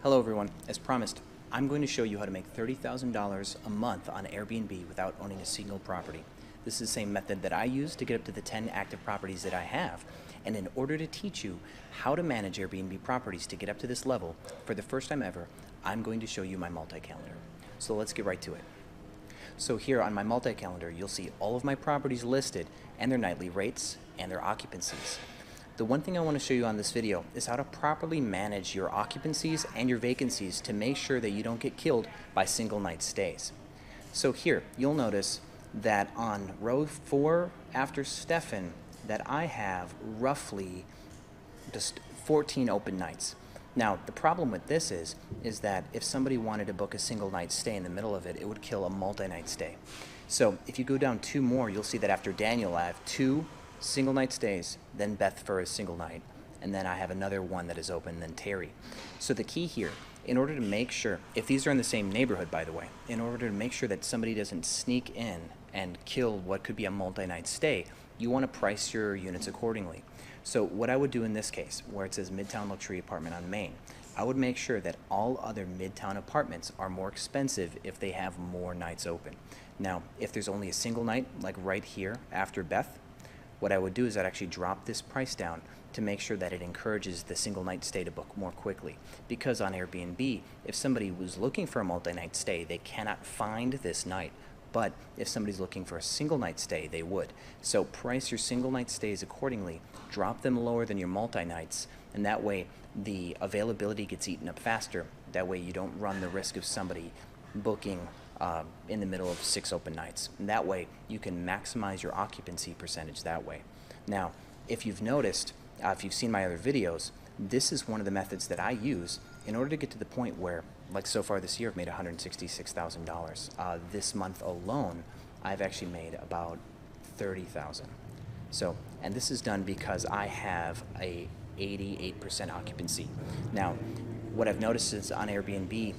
Hello everyone. As promised, I'm going to show you how to make $30,000 a month on Airbnb without owning a single property. This is the same method that I use to get up to the 10 active properties that I have. And in order to teach you how to manage Airbnb properties to get up to this level, for the first time ever, I'm going to show you my multi-calendar. So let's get right to it. So here on my multi-calendar, you'll see all of my properties listed and their nightly rates and their occupancies. The one thing I want to show you on this video is how to properly manage your occupancies and your vacancies to make sure that you don't get killed by single night stays. So here, you'll notice that on row 4 after Stefan that I have roughly just 14 open nights. Now, the problem with this is that if somebody wanted to book a single night stay in the middle of it, it would kill a multi-night stay. So if you go down 2 more, you'll see that after Daniel, I have 2 single night stays, then Beth for a single night, and then I have another one that is open, then Terry. So the key here, in order to make sure, if these are in the same neighborhood by the way, in order to make sure that somebody doesn't sneak in and kill what could be a multi-night stay, you want to price your units accordingly. So what I would do in this case, where it says Midtown Luxury Apartment on Main, I would make sure that all other Midtown apartments are more expensive if they have more nights open. Now, if there's only a single night, like right here after Beth, what I would do is I'd actually drop this price down to make sure that it encourages the single night stay to book more quickly. Because on Airbnb, if somebody was looking for a multi-night stay, they cannot find this night. But if somebody's looking for a single night stay, they would. So price your single night stays accordingly, drop them lower than your multi-nights, and that way the availability gets eaten up faster. That way you don't run the risk of somebody booking in the middle of 6 open nights. And that way you can maximize your occupancy percentage that way. Now, if you've noticed, if you've seen my other videos, this is one of the methods that I use in order to get to the point where, like so far this year, I've made $166,000. This month alone, I've actually made about $30,000. So, and this is done because I have a 88% occupancy. Now, what I've noticed is on Airbnb,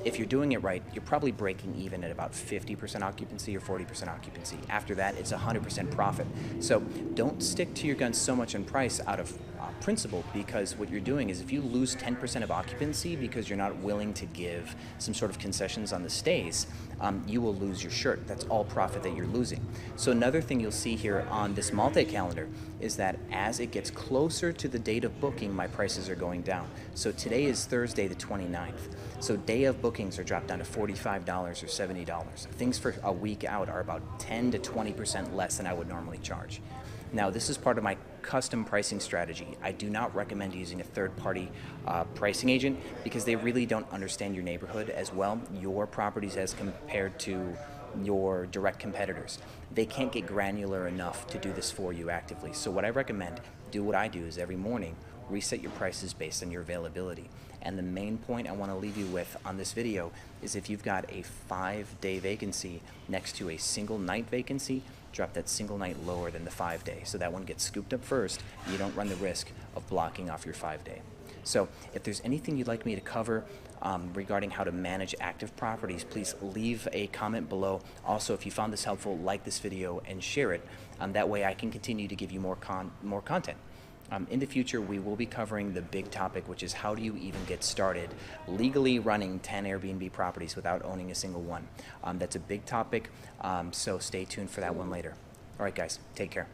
if you're doing it right, you're probably breaking even at about 50% occupancy or 40% occupancy. After that, it's 100% profit. So don't stick to your guns so much in price out of principle, because what you're doing is if you lose 10% of occupancy because you're not willing to give some sort of concessions on the stays, you will lose your shirt. That's all profit that you're losing. So another thing you'll see here on this multi-calendar is that as it gets closer to the date of booking, my prices are going down. So today is Thursday the 29th. So day of bookings are dropped down to $45 or $70. Things for a week out are about 10 to 20% less than I would normally charge. Now, this is part of my custom pricing strategy. I do not recommend using a third-party pricing agent because they really don't understand your neighborhood as well, your properties as compared to your direct competitors. They can't get granular enough to do this for you actively. So what I recommend, do what I do, is every morning reset your prices based on your availability. And the main point I want to leave you with on this video is if you've got a 5-day vacancy next to a single night vacancy, drop that single night lower than the 5-day. So that one gets scooped up first, and you don't run the risk of blocking off your 5-day. So if there's anything you'd like me to cover regarding how to manage active properties, please leave a comment below. Also, if you found this helpful, like this video and share it. That way I can continue to give you more content. In the future, we will be covering the big topic, which is how do you even get started legally running 10 Airbnb properties without owning a single one. That's a big topic, so stay tuned for that one later. All right, guys, take care.